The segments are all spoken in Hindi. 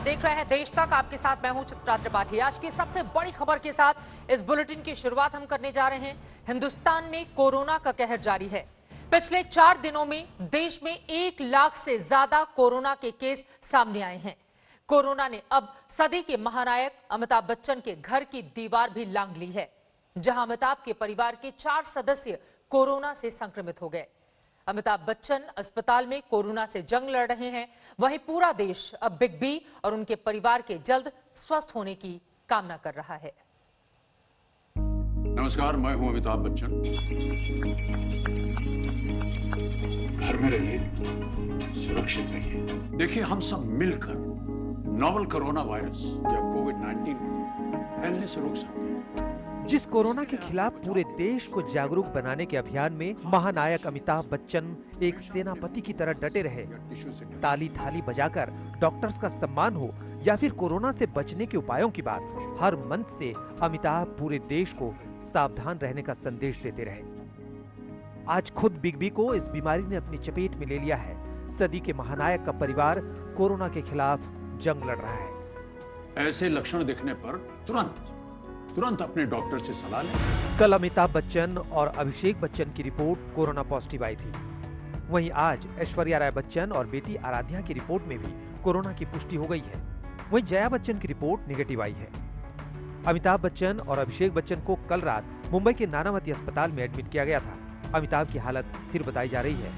देख रहे हैं देश तक। आपके साथ मैं हूं चित्रा त्रिपाठी। आज की सबसे बड़ी खबर के साथ इस बुलेटिन की शुरुआत हम करने जा रहे हैं। हिंदुस्तान में कोरोना का कहर जारी है। पिछले 4 दिनों में देश में 1 लाख से ज्यादा कोरोना के केस सामने आए हैं। कोरोना ने अब सदी के महानायक अमिताभ बच्चन के घर की दीवार भी लांघ ली है, जहां अमिताभ के परिवार के 4 सदस्य कोरोना से संक्रमित हो गए। अमिताभ बच्चन अस्पताल में कोरोना से जंग लड़ रहे हैं। वहीं पूरा देश अब बिग बी और उनके परिवार के जल्द स्वस्थ होने की कामना कर रहा है। नमस्कार, मैं हूं अमिताभ बच्चन। घर में रहिए, सुरक्षित रहिए। देखिए, हम सब मिलकर नोवल कोरोना वायरस या कोविड-19 को फैलने से रोक सकते हैं। जिस कोरोना के खिलाफ पूरे देश को जागरूक बनाने के अभियान में महानायक अमिताभ बच्चन एक सेनापति की तरह डटे रहे। ताली थाली बजाकर डॉक्टर्स का सम्मान हो या फिर कोरोना से बचने के उपायों की बात, हर मंच से अमिताभ पूरे देश को सावधान रहने का संदेश देते रहे। आज खुद बिग बी को इस बीमारी ने अपनी चपेट में ले लिया है। सदी के महानायक का परिवार कोरोना के खिलाफ जंग लड़ रहा है। ऐसे लक्षण दिखने पर तुरंत अपने डॉक्टर से सलाह लें। कल अमिताभ बच्चन और अभिषेक बच्चन की रिपोर्ट कोरोना पॉजिटिव आई थी। वहीं आज ऐश्वर्या राय बच्चन और बेटी आराध्या की रिपोर्ट में भी कोरोना की पुष्टि हो गई है। वहीं जया बच्चन की रिपोर्ट नेगेटिव आई है। अमिताभ बच्चन और अभिषेक बच्चन को कल रात मुंबई के नानावती अस्पताल में एडमिट किया गया था। अमिताभ की हालत स्थिर बताई जा रही है।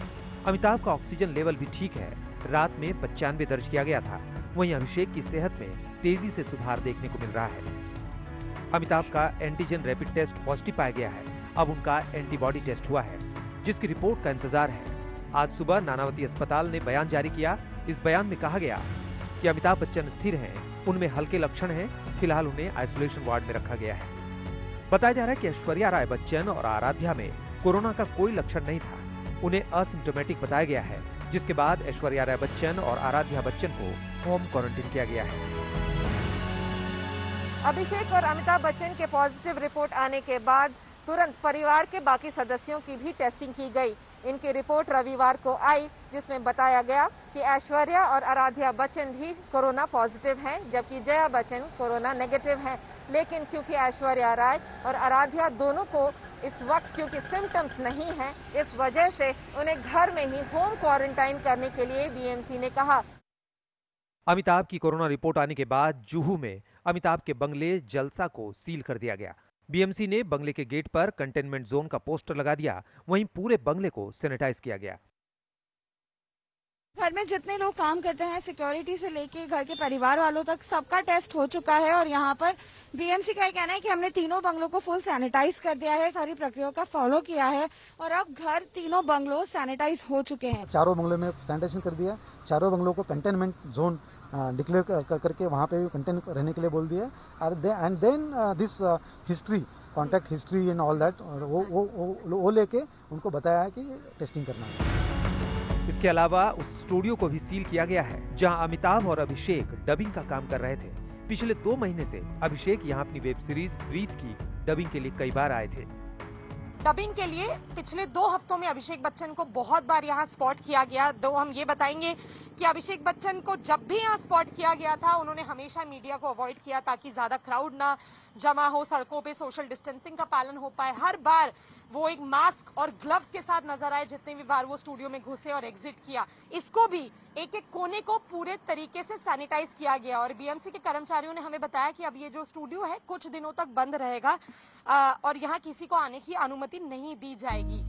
अमिताभ का ऑक्सीजन लेवल भी ठीक है। रात में 95 दर्ज किया गया था। वहीं अभिषेक की सेहत में तेजी से सुधार देखने को मिल रहा है। अमिताभ का एंटीजन रैपिड टेस्ट पॉजिटिव पाया गया है। अब उनका एंटीबॉडी टेस्ट हुआ है, जिसकी रिपोर्ट का इंतजार है। आज सुबह नानावती अस्पताल ने बयान जारी किया। इस बयान में कहा गया कि अमिताभ बच्चन स्थिर हैं, उनमें हल्के लक्षण हैं। फिलहाल उन्हें आइसोलेशन वार्ड में रखा गया है। बताया जा रहा है कि ऐश्वर्या राय बच्चन और आराध्या में कोरोना का कोई लक्षण नहीं था। उन्हें असिम्प्टोमेटिक बताया गया है, जिसके बाद ऐश्वर्या राय बच्चन और आराध्या बच्चन को होम क्वारंटाइन किया गया है। अभिषेक और अमिताभ बच्चन के पॉजिटिव रिपोर्ट आने के बाद तुरंत परिवार के बाकी सदस्यों की भी टेस्टिंग की गई। इनकी रिपोर्ट रविवार को आई, जिसमें बताया गया कि ऐश्वर्या और आराध्या बच्चन भी कोरोना पॉजिटिव हैं, जबकि जया बच्चन कोरोना नेगेटिव हैं। लेकिन क्योंकि ऐश्वर्या राय और आराध्या दोनों को इस वक्त क्योंकि सिम्टम्स नहीं हैं, इस वजह से उन्हें घर में ही होम क्वारंटाइन करने के लिए बीएमसी ने कहा। अमिताभ की कोरोना रिपोर्ट आने के बाद जुहू में अमिताभ के बंगले जलसा को सील कर दिया गया। बीएमसी ने बंगले के गेट पर कंटेनमेंट जोन का पोस्टर लगा दिया। वहीं पूरे बंगले को सैनिटाइज किया गया। घर में जितने लोग काम करते हैं, सिक्योरिटी से लेके घर के परिवार वालों तक, सबका टेस्ट हो चुका है। और यहाँ पर बीएमसी का कहना है कि हमने तीनों बंगलों को फुल सैनिटाइज कर दिया है, सारी प्रक्रिया का फॉलो किया है और अब घर तीनों बंगलों सैनिटाइज हो चुके हैं। चारों बंगलों में सैनिटाइजेशन कर दिया। चारों बंगलों को कंटेनमेंट जोन डिक्लेयर करके वहाँ पे कंटेन रहने के लिए बोल दिया। And then this history, contact history and all that, वो लेके उनको बताया है कि टेस्टिंग करना है। इसके अलावा उस स्टूडियो को भी सील किया गया है, जहां अमिताभ और अभिषेक डबिंग का काम कर रहे थे। पिछले 2 महीने से अभिषेक यहां अपनी वेब सीरीज ब्रीथ की डबिंग के लिए कई बार आए थे। डबिंग के लिए पिछले 2 हफ्तों में अभिषेक बच्चन को बहुत बार यहाँ स्पॉट किया गया। हम ये बताएंगे कि अभिषेक बच्चन को जब भी यहाँ स्पॉट किया गया था, उन्होंने हमेशा मीडिया को अवॉइड किया ताकि ज्यादा क्राउड ना जमा हो, सड़कों पे सोशल डिस्टेंसिंग का पालन हो पाए। हर बार वो एक मास्क और ग्लव्स के साथ नजर आए जितने भी बार वो स्टूडियो में घुसे और एग्जिट किया। इसको भी एक एक कोने को पूरे तरीके से सैनिटाइज किया गया। और बीएमसी के कर्मचारियों ने हमें बताया कि अब ये जो स्टूडियो है कुछ दिनों तक बंद रहेगा और यहाँ किसी को आने की अनुमति नहीं दी जाएगी।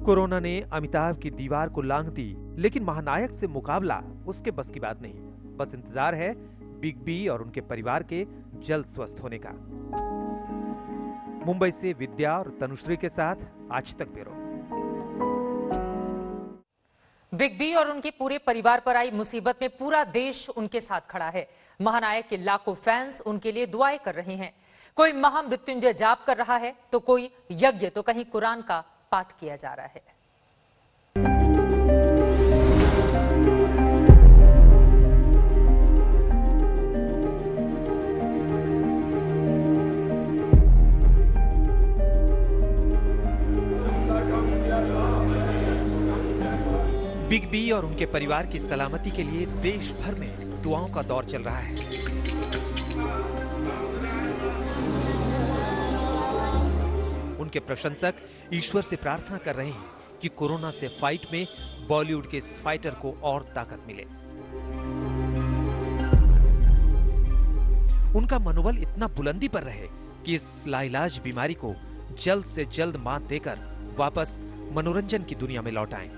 कोरोना ने अमिताभ की दीवार को लांघ दी, लेकिन महानायक से मुकाबला उसके बस की बात नहीं। बस इंतजार है बिग बी और उनके परिवार के जल्द स्वस्थ होने का। मुंबई से विद्या और तनुश्री के साथ आज तक ब्यूरो। बिग बी और उनके पूरे परिवार पर आई मुसीबत में पूरा देश उनके साथ खड़ा है। महानायक के लाखों फैंस उनके लिए दुआएं कर रहे हैं। कोई महामृत्युंजय जाप कर रहा है, तो कोई यज्ञ, तो कहीं कुरान का पाठ किया जा रहा है। बिग बी और उनके परिवार की सलामती के लिए देश भर में दुआओं का दौर चल रहा है। उनके प्रशंसक ईश्वर से प्रार्थना कर रहे हैं कि कोरोना से फाइट में बॉलीवुड के इस फाइटर को और ताकत मिले। उनका मनोबल इतना बुलंदी पर रहे कि इस लाइलाज बीमारी को जल्द से जल्द मात देकर वापस मनोरंजन की दुनिया में लौट आएं।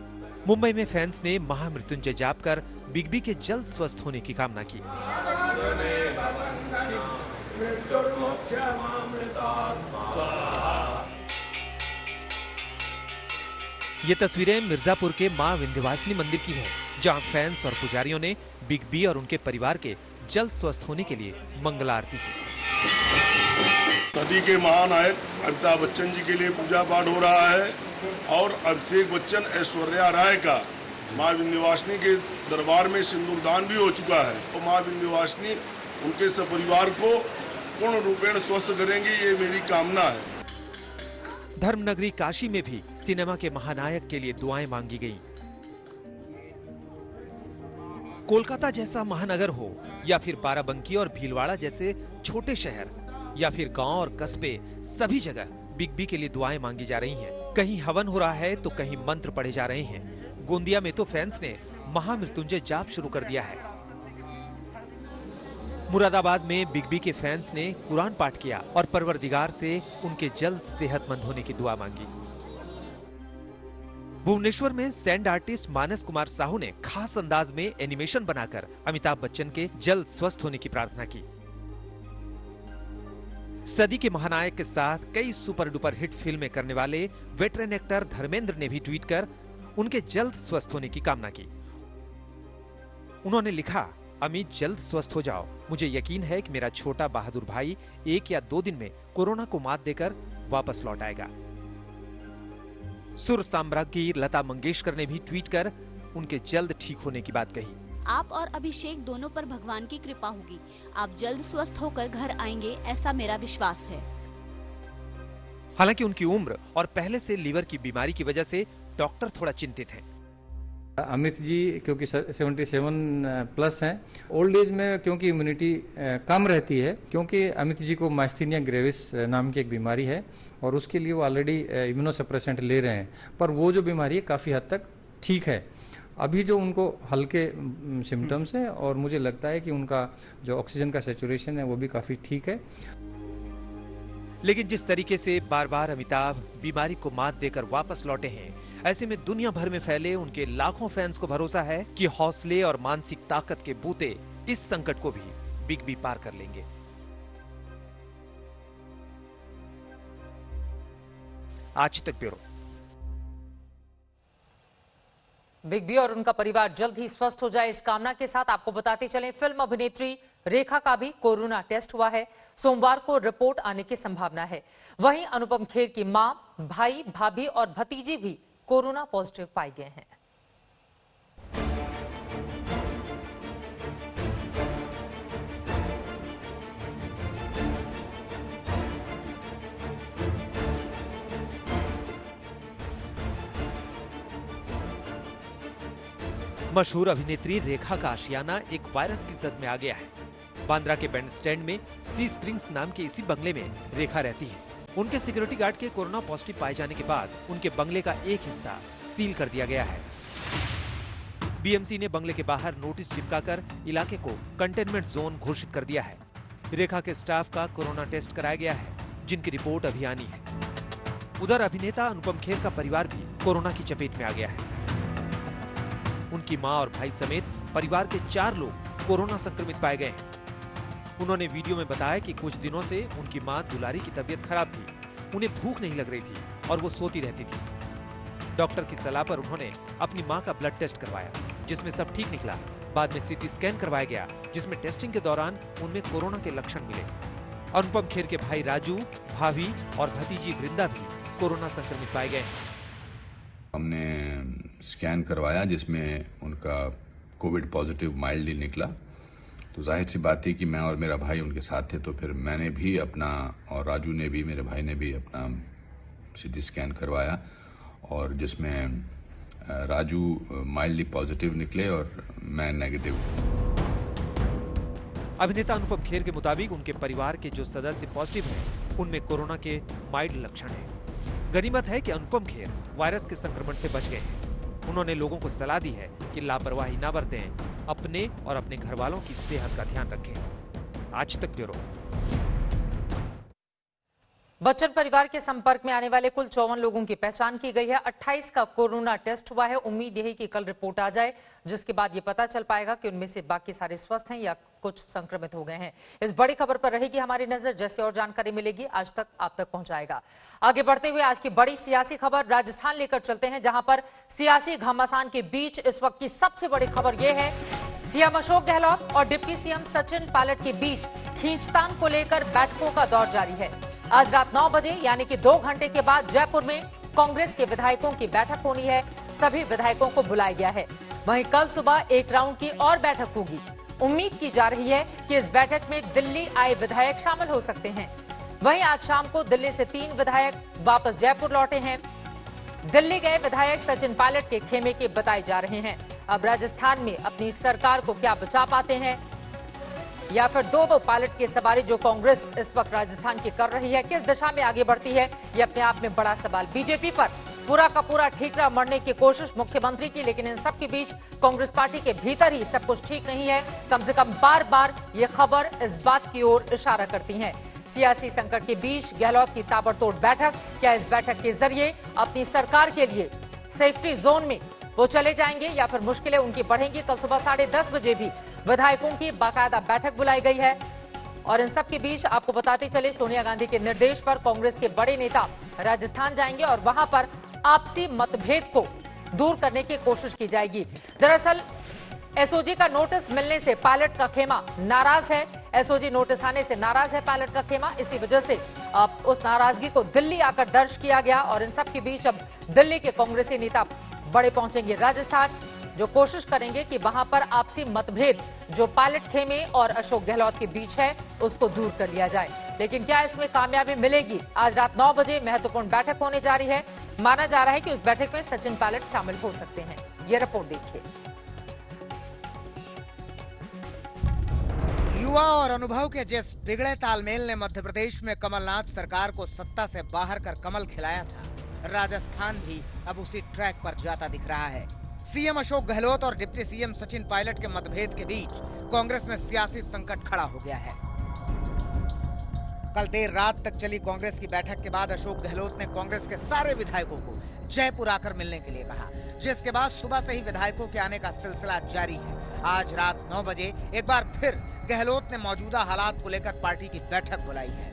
मुंबई में फैंस ने महामृत्युंजय जाप कर बिग बी के जल्द स्वस्थ होने की कामना की। ये तस्वीरें मिर्जापुर के मां विंध्यवासिनी मंदिर की हैं, जहां फैंस और पुजारियों ने बिग बी और उनके परिवार के जल्द स्वस्थ होने के लिए मंगल आरती की। सदी के महानायक अमिताभ बच्चन जी के लिए पूजा पाठ हो रहा है और अभिषेक बच्चन ऐश्वर्या राय का मां विंध्यवासिनी के दरबार में सिंदूरदान भी हो चुका है। तो मां विंध्यवासिनी उनके सपरिवार को पूर्ण रूपेण स्वस्थ करेंगी, ये मेरी कामना है। धर्मनगरी काशी में भी सिनेमा के महानायक के लिए दुआएं मांगी गईं। कोलकाता जैसा महानगर हो या फिर बाराबंकी और भीलवाड़ा जैसे छोटे शहर या फिर गांव और कस्बे, सभी जगह बिग बी के लिए दुआएं मांगी जा रही हैं। कहीं हवन हो रहा है तो कहीं मंत्र पढ़े जा रहे हैं। गोंदिया में तो फैंस ने महामृत्युंजय जाप शुरू कर दिया है। मुरादाबाद में बिग बी के फैंस ने कुरान पाठ किया और परवरदिगार से उनके जल्द सेहतमंद होने की दुआ मांगी। भुवनेश्वर में सैंड आर्टिस्ट मानस कुमार साहू ने खास अंदाज में एनिमेशन बनाकर अमिताभ बच्चन के जल्द स्वस्थ होने की प्रार्थना की। सदी के महानायक के साथ कई सुपर डुपर हिट फिल्में करने वाले वेटरन एक्टर धर्मेंद्र ने भी ट्वीट कर उनके जल्द स्वस्थ होने की कामना की। उन्होंने लिखा, अमित जल्द स्वस्थ हो जाओ। मुझे यकीन है कि मेरा छोटा बहादुर भाई 1 या 2 दिन में कोरोना को मात देकर वापस लौट आएगा। सुर साम्राज्ञी की लता मंगेशकर ने भी ट्वीट कर उनके जल्द ठीक होने की बात कही। आप और अभिषेक दोनों पर भगवान की कृपा होगी। आप जल्द स्वस्थ होकर घर आएंगे, ऐसा मेरा विश्वास है। हालांकि उनकी उम्र और पहले से लीवर की बीमारी की वजह से डॉक्टर थोड़ा चिंतित हैं। अमित जी क्योंकि 77 प्लस हैं, ओल्ड एज में क्योंकि इम्यूनिटी कम रहती है, क्योंकि अमित जी को माइस्थीनिया ग्रेविस नाम की एक बीमारी है और उसके लिए वो ऑलरेडी इम्यूनोसप्रेसेंट ले रहे हैं, पर वो जो बीमारी है काफ़ी हद तक ठीक है। अभी जो उनको हल्के सिम्टम्स हैं और मुझे लगता है कि उनका जो ऑक्सीजन का सैचुरेशन है वो भी काफ़ी ठीक है। लेकिन जिस तरीके से बार बार अमिताभ बीमारी को मात देकर वापस लौटे हैं, ऐसे में दुनिया भर में फैले उनके लाखों फैंस को भरोसा है कि हौसले और मानसिक ताकत के बूते इस संकट को भी बिग बी पार कर लेंगे। आज तक ब्यूरो। बिग बी और उनका परिवार जल्द ही स्वस्थ हो जाए, इस कामना के साथ आपको बताते चलें, फिल्म अभिनेत्री रेखा का भी कोरोना टेस्ट हुआ है। सोमवार को रिपोर्ट आने की संभावना है। वहीं अनुपम खेर की मां, भाई, भाभी और भतीजी भी कोरोना पॉजिटिव पाए गए हैं। मशहूर अभिनेत्री रेखा का आशियाना एक वायरस की जद में आ गया है। बांद्रा के बैंड स्टैंड में सी स्प्रिंग्स नाम के इसी बंगले में रेखा रहती है। उनके सिक्योरिटी गार्ड के कोरोना पॉजिटिव पाए जाने के बाद उनके बंगले का एक हिस्सा सील कर दिया गया है। बीएमसी ने बंगले के बाहर नोटिस चिपकाकर इलाके को कंटेनमेंट जोन घोषित कर दिया है। रेखा के स्टाफ का कोरोना टेस्ट कराया गया है, जिनकी रिपोर्ट अभी आनी है। उधर अभिनेता अनुपम खेर का परिवार भी कोरोना की चपेट में आ गया है। उनकी मां और भाई समेत परिवार के 4 लोग कोरोना संक्रमित पाए गए हैं। उन्होंने वीडियो में बताया कि कुछ दिनों से उनकी मां दुलारी की तबीयत खराब थी, उन्हें भूख नहीं लग रही थी और वो सोती रहती थी। डॉक्टर की सलाह पर उन्होंने अपनी मां का ब्लड टेस्ट करवाया, जिसमें सब ठीक निकला। बाद में सीटी स्कैन करवाया गया, जिसमें टेस्टिंग के दौरान उनमें कोरोना के लक्षण मिले। अनुपम खेर के भाई राजू, भाभी और भतीजी वृंदा भी कोरोना संक्रमित पाए गए। हमने स्कैन करवाया जिसमें उनका कोविड पॉजिटिव माइल्डली निकला, तो जाहिर सी बात थी कि मैं और मेरा भाई उनके साथ थे, तो फिर मैंने भी अपना और राजू ने भी, मेरे भाई ने भी अपना सीटी स्कैन करवाया और जिसमें राजू माइल्डली पॉजिटिव निकले और मैं नेगेटिव। अभिनेता अनुपम खेर के मुताबिक उनके परिवार के जो सदस्य पॉजिटिव हैं, उनमें कोरोना के माइल्ड लक्षण हैं। गनीमत है कि अनुपम खेर वायरस के संक्रमण से बच गए हैं। उन्होंने लोगों को सलाह दी है कि लापरवाही न बरतें, अपने और अपने घर वालों की सेहत का ध्यान रखें। आज तक ब्यूरो। बच्चन परिवार के संपर्क में आने वाले कुल 54 लोगों की पहचान की गई है। 28 का कोरोना टेस्ट हुआ है। उम्मीद यही कि कल रिपोर्ट आ जाए, जिसके बाद ये पता चल पाएगा कि उनमें से बाकी सारे स्वस्थ हैं या कुछ संक्रमित हो गए हैं। इस बड़ी खबर पर रहेगी हमारी नजर। जैसे और जानकारी मिलेगी आज तक आप तक पहुंचाएगा। आगे बढ़ते हुए आज की बड़ी सियासी खबर राजस्थान लेकर चलते हैं, जहां पर सियासी घमासान के बीच इस वक्त की सबसे बड़ी खबर यह है, सीएम अशोक गहलोत और डिप्टी सीएम सचिन पायलट के बीच खींचतान को लेकर बैठकों का दौर जारी है। आज रात 9 बजे यानी कि 2 घंटे के बाद जयपुर में कांग्रेस के विधायकों की बैठक होनी है। सभी विधायकों को बुलाया गया है। वहीं कल सुबह एक राउंड की और बैठक होगी। उम्मीद की जा रही है कि इस बैठक में दिल्ली आए विधायक शामिल हो सकते हैं। वहीं आज शाम को दिल्ली से 3 विधायक वापस जयपुर लौटे हैं। दिल्ली गए विधायक सचिन पायलट के खेमे के बताए जा रहे हैं। अब राजस्थान में अपनी सरकार को क्या बचा पाते हैं, या फिर दो पायलट की सवारी जो कांग्रेस इस वक्त राजस्थान की कर रही है, किस दिशा में आगे बढ़ती है, ये अपने आप में बड़ा सवाल। बीजेपी पर पूरा का पूरा ठीकरा मरने की कोशिश मुख्यमंत्री की, लेकिन इन सब के बीच कांग्रेस पार्टी के भीतर ही सब कुछ ठीक नहीं है। कम से कम बार बार ये खबर इस बात की ओर इशारा करती है। सियासी संकट के बीच गहलोत की ताबड़तोड़ बैठक, क्या इस बैठक के जरिए अपनी सरकार के लिए सेफ्टी जोन में वो चले जाएंगे या फिर मुश्किलें उनकी बढ़ेंगी? कल सुबह 10:30 बजे भी विधायकों की बाकायदा बैठक बुलाई गई है। और इन सब के बीच आपको बताते चले, सोनिया गांधी के निर्देश पर कांग्रेस के बड़े नेता राजस्थान जाएंगे और वहां पर आपसी मतभेद को दूर करने की कोशिश की जाएगी। दरअसल एसओजी का नोटिस मिलने से पायलट का खेमा नाराज है। एसओजी नोटिस आने से नाराज है पायलट का खेमा। इसी वजह से अब उस नाराजगी को दिल्ली आकर दर्ज किया गया और इन सब के बीच अब दिल्ली के कांग्रेसी नेता बड़े पहुंचेंगे राजस्थान, जो कोशिश करेंगे कि वहां पर आपसी मतभेद जो पायलट खेमे और अशोक गहलोत के बीच है उसको दूर कर लिया जाए। लेकिन क्या इसमें कामयाबी मिलेगी? आज रात 9 बजे महत्वपूर्ण बैठक होने जा रही है। माना जा रहा है कि उस बैठक में सचिन पायलट शामिल हो सकते हैं। ये रिपोर्ट देखिए। युवा और अनुभव के जिस बिगड़े तालमेल ने मध्य प्रदेश में कमलनाथ सरकार को सत्ता से बाहर कर कमल खिलाया था, राजस्थान भी अब उसी ट्रैक पर जाता दिख रहा है। सीएम अशोक गहलोत और डिप्टी सीएम सचिन पायलट के मतभेद के बीच कांग्रेस में सियासी संकट खड़ा हो गया है। कल देर रात तक चली कांग्रेस की बैठक के बाद अशोक गहलोत ने कांग्रेस के सारे विधायकों को जयपुर आकर मिलने के लिए कहा, जिसके बाद सुबह से ही विधायकों के आने का सिलसिला जारी है। आज रात 9 बजे एक बार फिर गहलोत ने मौजूदा हालात को लेकर पार्टी की बैठक बुलाई है।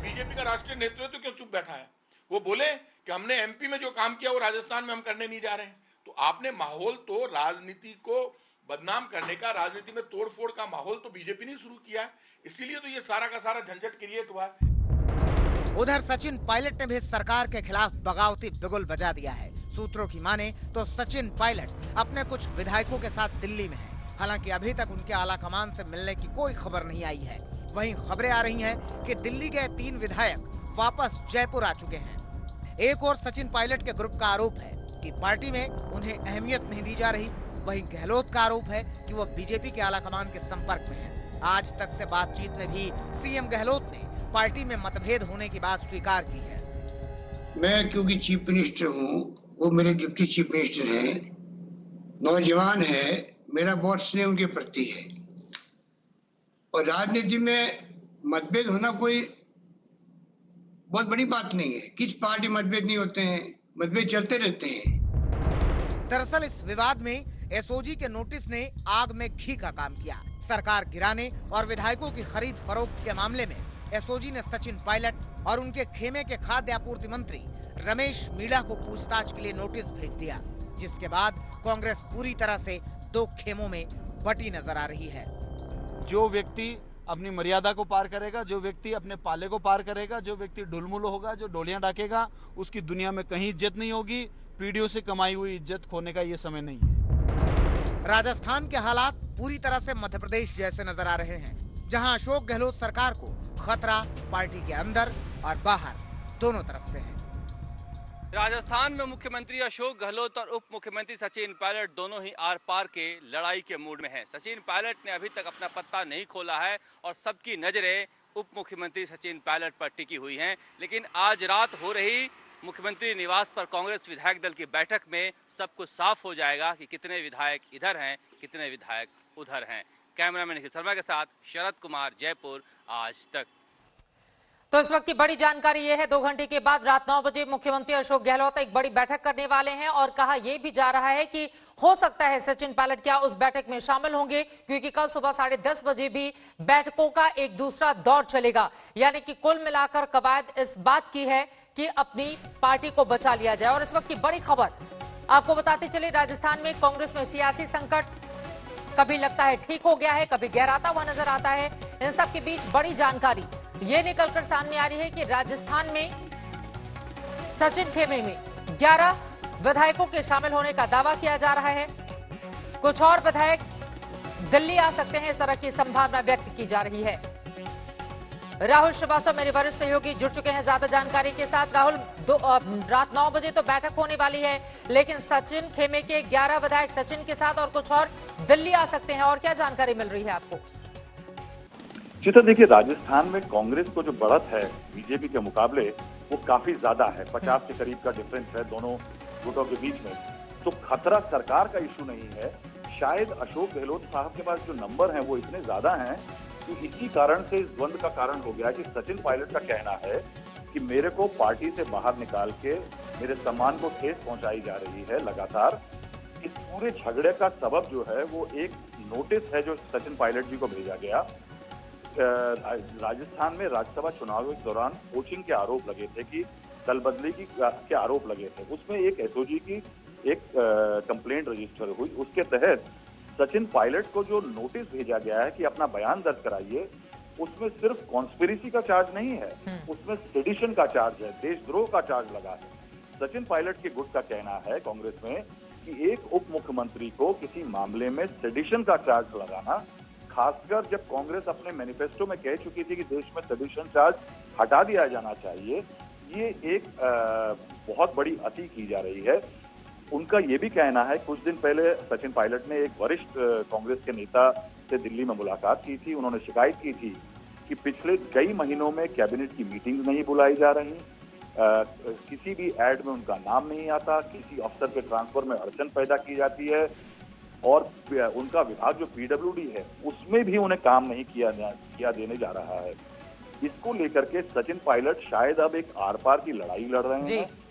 बीजेपी का राष्ट्रीय नेतृत्व क्यों चुप बैठा है? वो बोले कि हमने एमपी में जो काम किया वो राजस्थान में हम करने नहीं जा रहे हैं। तो आपने माहौल तो राजनीति को बदनाम करने का, राजनीति में तोड़फोड़ का माहौल तो बीजेपी ने शुरू किया है, इसीलिए तो ये सारा का सारा झंझट क्रिएट हुआ है। उधर सचिन पायलट ने भी सरकार के खिलाफ बगावती बिगुल बजा दिया है। सूत्रों की माने तो सचिन पायलट अपने कुछ विधायकों के साथ दिल्ली में है। हालांकि अभी तक उनके आला कमान से मिलने की कोई खबर नहीं आई है। वहीं खबरें आ रही हैं कि दिल्ली गए 3 विधायक वापस जयपुर आ चुके हैं। एक और सचिन पायलट के ग्रुप का आरोप है कि पार्टी में उन्हें अहमियत नहीं दी जा रही। वहीं गहलोत का आरोप है कि वो बीजेपी के आलाकमान के संपर्क में है। आज तक से बातचीत में भी सीएम गहलोत ने पार्टी में मतभेद होने की बात स्वीकार की है। मैं क्योंकि चीफ मिनिस्टर हूँ, वो मेरे डिप्टी चीफ मिनिस्टर हैं, नौजवान है, मेरा बहुत स्नेह उनके प्रति है। और राजनीति में मतभेद होना कोई बहुत बड़ी बात नहीं है। किस पार्टी मतभेद नहीं होते हैं, मतभेद चलते रहते हैं। दरअसल इस विवाद में एसओजी के नोटिस ने आग में घी का काम किया। सरकार गिराने और विधायकों की खरीद फरोख्त के मामले में एसओजी ने सचिन पायलट और उनके खेमे के खाद्य आपूर्ति मंत्री रमेश मीणा को पूछताछ के लिए नोटिस भेज दिया, जिसके बाद कांग्रेस पूरी तरह से 2 खेमों में बटी नजर आ रही है। जो व्यक्ति अपनी मर्यादा को पार करेगा, जो व्यक्ति अपने पाले को पार करेगा, जो व्यक्ति ढुलमुल होगा, जो डोलियां डाकेगा, उसकी दुनिया में कहीं इज्जत नहीं होगी। पीढ़ियों से कमाई हुई इज्जत खोने का ये समय नहीं है। राजस्थान के हालात पूरी तरह से मध्य प्रदेश जैसे नजर आ रहे हैं, जहां अशोक गहलोत सरकार को खतरा पार्टी के अंदर और बाहर दोनों तरफ से है। राजस्थान में मुख्यमंत्री अशोक गहलोत और उप मुख्यमंत्री सचिन पायलट दोनों ही आर पार के लड़ाई के मूड में हैं। सचिन पायलट ने अभी तक अपना पत्ता नहीं खोला है और सबकी नजरें उप मुख्यमंत्री सचिन पायलट पर टिकी हुई हैं। लेकिन आज रात हो रही मुख्यमंत्री निवास पर कांग्रेस विधायक दल की बैठक में सब कुछ साफ हो जाएगा कि कितने विधायक इधर हैं, कितने विधायक उधर हैं। कैमरामैन निखिल शर्मा के साथ शरद कुमार, जयपुर, आज तक। तो इस वक्त की बड़ी जानकारी यह है, 2 घंटे के बाद रात 9 बजे मुख्यमंत्री अशोक गहलोत एक बड़ी बैठक करने वाले हैं और कहा यह भी जा रहा है कि हो सकता है सचिन पायलट क्या उस बैठक में शामिल होंगे, क्योंकि कल सुबह 10:30 बजे भी बैठकों का एक दूसरा दौर चलेगा। यानी कि कुल मिलाकर कवायद इस बात की है कि अपनी पार्टी को बचा लिया जाए। और इस वक्त की बड़ी खबर आपको बताते चले, राजस्थान में कांग्रेस में सियासी संकट कभी लगता है ठीक हो गया है, कभी गहराता हुआ नजर आता है। इन सब के बीच बड़ी जानकारी ये निकलकर सामने आ रही है कि राजस्थान में सचिन खेमे में 11 विधायकों के शामिल होने का दावा किया जा रहा है। कुछ और विधायक दिल्ली आ सकते हैं, इस तरह की संभावना व्यक्त की जा रही है। राहुल श्रीवास्तव मेरे वरिष्ठ सहयोगी जुड़ चुके हैं ज्यादा जानकारी के साथ। राहुल, रात 9 बजे तो बैठक होने वाली है, लेकिन सचिन खेमे के 11 विधायक सचिन के साथ और कुछ और दिल्ली आ सकते हैं, और क्या जानकारी मिल रही है आपको? जी तो देखिए, राजस्थान में कांग्रेस को जो बढ़त है बीजेपी के मुकाबले वो काफी ज्यादा है। 50 के करीब का डिफरेंस है दोनों गुटों के बीच में। तो खतरा सरकार का इशू नहीं है, शायद अशोक गहलोत साहब के पास जो नंबर हैं वो इतने ज्यादा हैं कि इसी कारण से इस द्वंद का कारण हो गया कि सचिन पायलट का कहना है कि मेरे को पार्टी से बाहर निकाल के मेरे सम्मान को ठेस पहुंचाई जा रही है लगातार। इस पूरे झगड़े का सबब जो है वो एक नोटिस है जो सचिन पायलट जी को भेजा गया। राजस्थान में राज्यसभा चुनाव के दौरान कोचिंग के आरोप लगे थे कि दल बदली के आरोप लगे थे। उसमें एक एसओजी की एक कंप्लेंट रजिस्टर हुई। उसके तहत सचिन पायलट को जो नोटिस भेजा गया है कि अपना बयान दर्ज कराइए, उसमें सिर्फ कॉन्स्पिरेसी का चार्ज नहीं है, उसमें सेडिशन का चार्ज है, देशद्रोह का चार्ज लगा है। सचिन पायलट के गुट का कहना है कांग्रेस में कि एक उप मुख्यमंत्री को किसी मामले में सेडिशन का चार्ज लगाना, खासकर जब कांग्रेस अपने मैनिफेस्टो में कह चुकी थी कि देश में सेडिशन चार्ज हटा दिया जाना चाहिए, ये एक बहुत बड़ी अति की जा रही है। उनका ये भी कहना है, कुछ दिन पहले सचिन पायलट ने एक वरिष्ठ कांग्रेस के नेता से दिल्ली में मुलाकात की थी। उन्होंने शिकायत की थी कि पिछले कई महीनों में कैबिनेट की मीटिंग नहीं बुलाई जा रही, किसी भी एड में उनका नाम नहीं आता, किसी अफसर के ट्रांसफर में अड़चन पैदा की जाती है और उनका विभाग जो पीडब्ल्यूडी है उसमें भी उन्हें काम नहीं किया देने जा रहा है। इसको लेकर के सचिन पायलट शायद अब एक आर पार की लड़ाई लड़ रहे हैं।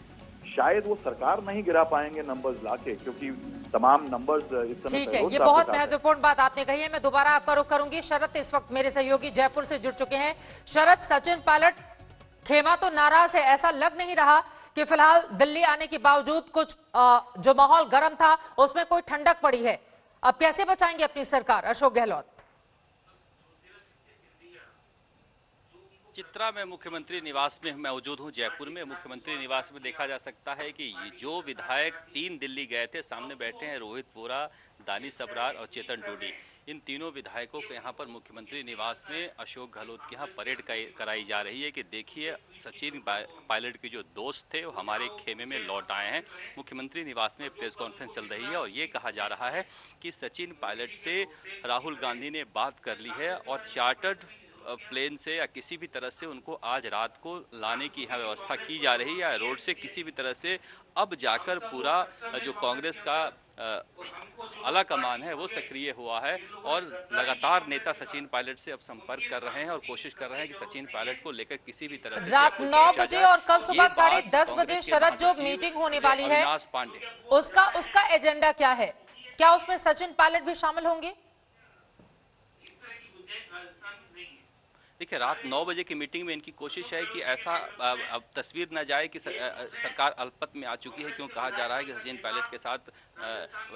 शायद वो सरकार नहीं गिरा पाएंगे नंबर्स लाके, क्योंकि तमाम नंबर्स इस समय ठीक है। ये बहुत महत्वपूर्ण बात आपने कही है। मैं दोबारा आपका रुख करूंगी। शरद इस वक्त मेरे सहयोगी जयपुर से जुड़ चुके हैं। शरद, सचिन पायलट खेमा तो नाराज है, ऐसा लग नहीं रहा कि फिलहाल दिल्ली आने के बावजूद कुछ जो माहौल गर्म था उसमें कोई ठंडक पड़ी है। अब कैसे बचाएंगे अपनी सरकार अशोक गहलोत? चित्रा में मुख्यमंत्री निवास में मौजूद हूं। जयपुर में मुख्यमंत्री निवास में देखा जा सकता है कि जो विधायक 3 दिल्ली गए थे, सामने बैठे हैं रोहित वोरा, दानिश सबरार और चेतन टूडी। इन तीनों विधायकों को यहाँ पर मुख्यमंत्री निवास में अशोक गहलोत के यहाँ परेड कराई जा रही है कि देखिए सचिन पायलट के जो दोस्त थे वो हमारे खेमे में लौट आए हैं। मुख्यमंत्री निवास में प्रेस कॉन्फ्रेंस चल रही है और ये कहा जा रहा है कि सचिन पायलट से राहुल गांधी ने बात कर ली है और चार्टर्ड प्लेन से या किसी भी तरह से उनको आज रात को लाने की यहाँ व्यवस्था की जा रही है। रोड से किसी भी तरह से अब जाकर पूरा जो कांग्रेस का आला कमान है वो सक्रिय हुआ है और लगातार नेता सचिन पायलट से अब संपर्क कर रहे हैं और कोशिश कर रहे हैं कि सचिन पायलट को लेकर किसी भी तरह से रात 9 बजे और कल सुबह 10:30 बजे शरद जो मीटिंग होने वाली है उसका एजेंडा क्या है? क्या उसमें सचिन पायलट भी शामिल होंगे? देखिए, रात 9 बजे की मीटिंग में इनकी कोशिश है कि ऐसा अब तस्वीर न जाए कि सरकार अल्पत में आ चुकी है, क्यों कहा जा रहा है कि सचिन पायलट के साथ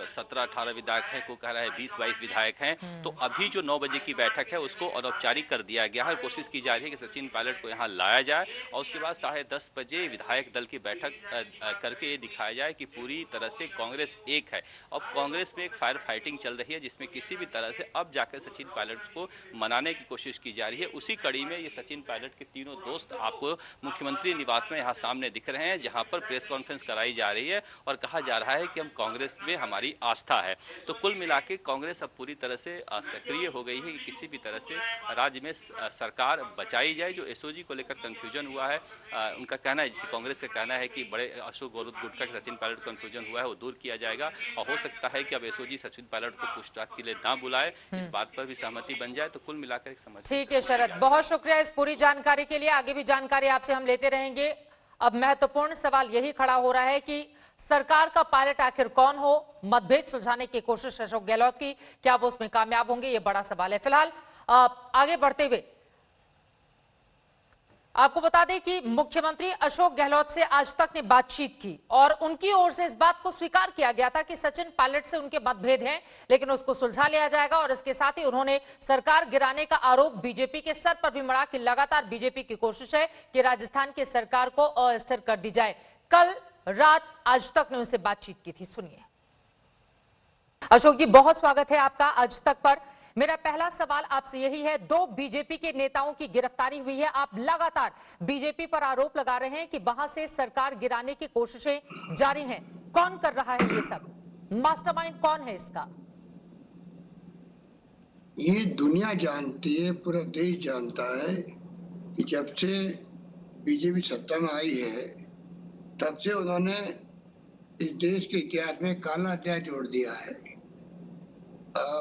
17-18 विधायक हैं, को कह रहा है 20-22 विधायक हैं। तो अभी जो 9 बजे की बैठक है उसको अनौपचारिक कर दिया गया है। कोशिश की जा रही है कि सचिन पायलट को यहाँ लाया जाए और उसके बाद 10:30 बजे विधायक दल की बैठक करके ये दिखाया जाए कि पूरी तरह से कांग्रेस एक है। अब कांग्रेस में एक फायर फाइटिंग चल रही है जिसमें किसी भी तरह से अब जाकर सचिन पायलट को मनाने की कोशिश की जा रही है। उसी कड़ी में ये सचिन पायलट के तीनों दोस्त आपको मुख्यमंत्री निवास में यहाँ सामने दिख रहे हैं, जहाँ पर प्रेस कॉन्फ्रेंस कराई जा रही है और कहा जा रहा है कि हम कांग्रेस में हमारी आस्था है। तो कुल मिला के कांग्रेस अब पूरी तरह से सक्रिय हो गई है कि किसी भी तरह से राज्य में सरकार बचाई जाए। जो एसओजी को लेकर कंफ्यूजन हुआ है, उनका कहना है, जिसे कांग्रेस का कहना है कि बड़े अशोक गुटका के सचिन पायलट कंफ्यूजन हुआ है वो दूर किया जाएगा और हो सकता है कि अब एसओजी सचिन पायलट को पूछताछ के लिए ना बुलाए, इस बात पर भी सहमति बन जाए। तो कुल मिलाकर एक समझ। ठीक है शरद, बहुत शुक्रिया इस पूरी जानकारी के लिए। आगे भी जानकारी आपसे हम लेते रहेंगे। अब महत्वपूर्ण सवाल यही खड़ा हो रहा है कि सरकार का पायलट आखिर कौन हो? मतभेद सुलझाने की कोशिश अशोक गहलोत की, क्या वो उसमें कामयाब होंगे? ये बड़ा सवाल है। फिलहाल आगे बढ़ते हुए आपको बता दें कि मुख्यमंत्री अशोक गहलोत से आज तक ने बातचीत की और उनकी ओर से इस बात को स्वीकार किया गया था कि सचिन पायलट से उनके मतभेद हैं, लेकिन उसको सुलझा लिया जाएगा। और इसके साथ ही उन्होंने सरकार गिराने का आरोप बीजेपी के सर पर भी मढ़ा कि लगातार बीजेपी की कोशिश है कि राजस्थान की सरकार को अस्थिर कर दी जाए। कल रात आज तक ने उनसे बातचीत की थी, सुनिए। अशोक जी, बहुत स्वागत है आपका आज तक पर। मेरा पहला सवाल आपसे यही है, 2 बीजेपी के नेताओं की गिरफ्तारी हुई है। आप लगातार बीजेपी पर आरोप लगा रहे हैं कि वहां से सरकार गिराने की कोशिशें जारी हैं। कौन कर रहा है ये सब? मास्टरमाइंड कौन है इसका? ये दुनिया जानती है, पूरा देश जानता है कि जब से बीजेपी सत्ता में आई है तब से उन्होंने इस देश के इतिहास में काला अध्याय जोड़ दिया है।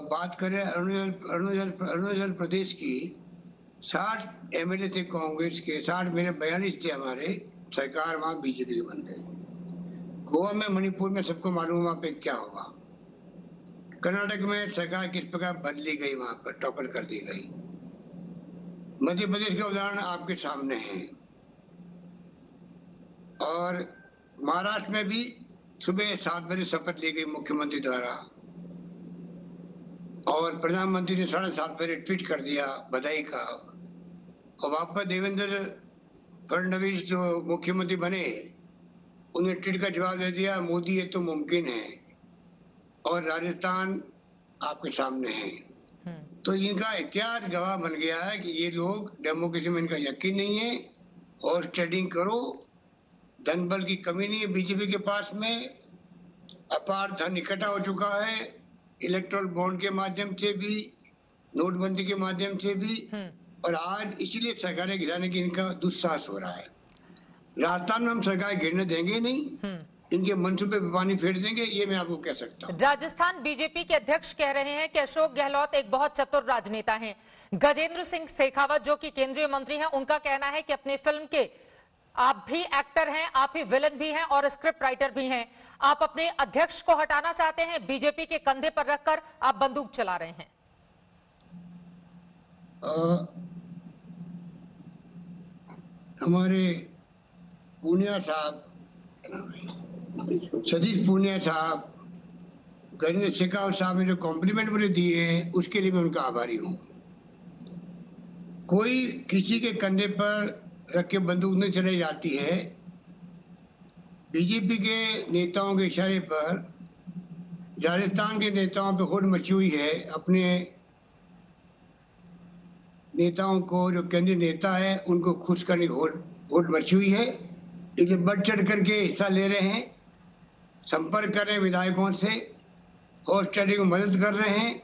बात करें अरुणाचल प्रदेश की, 60 एमएलए थे कांग्रेस के, 60 मेरे 42 थे हमारे, सरकार वहां बीजेपी के बन गए। गोवा में, मणिपुर में सबको मालूम वहां पे क्या हुआ। कर्नाटक में सरकार किस प्रकार बदली गई, वहां पर टॉपल कर दी गई। मध्य प्रदेश का उदाहरण आपके सामने है। और महाराष्ट्र में भी सुबह 7 बजे शपथ ली गई मुख्यमंत्री द्वारा और प्रधानमंत्री ने 7:30 बजे ट्वीट कर दिया बधाई का। और वापस देवेंद्र फडणवीस जो मुख्यमंत्री बने, उन्हें ट्वीट का जवाब दे दिया, मोदी ये तो मुमकिन है। और राजस्थान आपके सामने है। तो इनका इतिहास गवाह बन गया है कि ये लोग, डेमोक्रेसी में इनका यकीन नहीं है। और ट्रेडिंग करो, धन बल की कमी नहीं है बीजेपी के पास में। अपार धन इकट्ठा हो चुका है, इलेक्ट्रल बॉन्ड के माध्यम से भी, नोटबंदी के माध्यम से भी। और आज इसीलिए सरकारें गिराने की इनका दुस्साहस हो रहा है। राजस्थान में हम सरकार गिरने देंगे नहीं, इनके मंसूबे पे पानी फेर देंगे, ये मैं आपको कह सकता हूँ। राजस्थान बीजेपी के अध्यक्ष कह रहे हैं कि अशोक गहलोत एक बहुत चतुर राजनेता हैं। गजेंद्र सिंह शेखावत जो कि केंद्रीय मंत्री हैं, उनका कहना है कि अपने फिल्म के आप भी एक्टर हैं, आप ही विलन भी हैं और स्क्रिप्ट राइटर भी हैं। आप अपने अध्यक्ष को हटाना चाहते हैं, बीजेपी के कंधे पर रखकर आप बंदूक चला रहे हैं। हमारे पूनिया साहब, सतीश पूनिया साहब, गजेंद्र शेखावत साहब ने जो कॉम्प्लीमेंट मुझे दिए हैं, उसके लिए मैं उनका आभारी हूँ। कोई किसी के कंधे पर रख के बंदूक नहीं चलाई जाती है। बीजेपी के नेताओं के इशारे पर राजस्थान के नेताओं पे होड़ मची हुई है। अपने नेताओं को, जो केंद्रीय नेता है, उनको खुश करने की होड़ मची हुई है। इसलिए बढ़ चढ़ करके हिस्सा ले रहे हैं, संपर्क कर रहे हैं विधायकों से, हॉर्स ट्रेडिंग में मदद कर रहे हैं।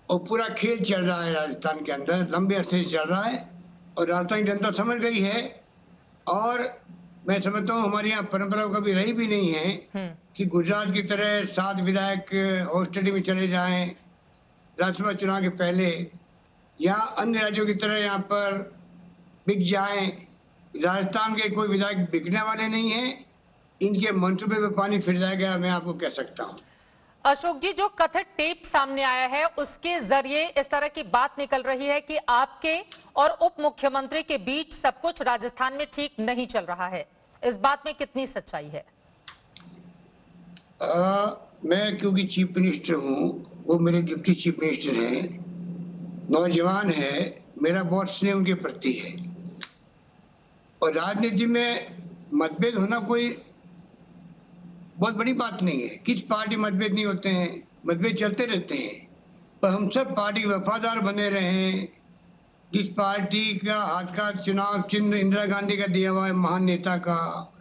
और पूरा खेल चल रहा है राजस्थान के अंदर, लंबे अरसे से चल रहा है और राजस्थान की जनता समझ गई है। और मैं समझता हूँ हमारे यहाँ परंपरा कभी रही भी नहीं है कि गुजरात की तरह 7 विधायक हॉस्टल में चले जाएं राज्यसभा चुनाव के पहले, या अन्य राज्यों की तरह यहाँ पर बिक जाएं। राजस्थान के कोई विधायक बिकने वाले नहीं हैं। इनके मंसूबे पे पानी फिर जाएगा, मैं आपको कह सकता हूँ। अशोक जी, जो कथित टेप सामने आया है उसके जरिए इस तरह की बात निकल रही है कि आपके और उप मुख्यमंत्री के बीच सब कुछ राजस्थान में ठीक नहीं चल रहा है। इस बात में कितनी सच्चाई है? मैं क्योंकि चीफ मिनिस्टर हूँ, वो मेरे डिप्टी चीफ मिनिस्टर हैं, नौजवान है, मेरा बहुत स्नेह उनके प्रति है। और राजनीति में मतभेद होना कोई बहुत बड़ी बात नहीं है। किस पार्टी मतभेद नहीं होते हैं, मतभेद चलते रहते हैं। पर हम सब पार्टी वफादार बने रहें, जिस पार्टी का हाथ का चुनाव चिन्ह इंदिरा गांधी का दिया हुआ है, महान नेता का,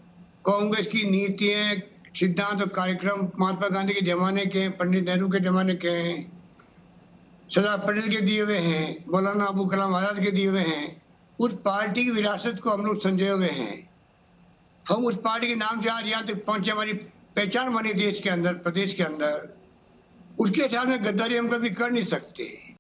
कांग्रेस की नीतियां, सिद्धांत और कार्यक्रम महात्मा गांधी के जमाने के, पंडित नेहरू के जमाने के हैं, सरदार पटेल के दिए हुए हैं, मौलाना अबू कलाम आजाद के दिए हुए हैं। उस पार्टी की विरासत को हम लोग संजोए हुए हैं। हम उस पार्टी के नाम से आज यहाँ तक पहुंचे, हमारी पहचान बनी देश के अंदर, प्रदेश के अंदर। उसके साथ में गद्दारी हम कभी कर नहीं सकते।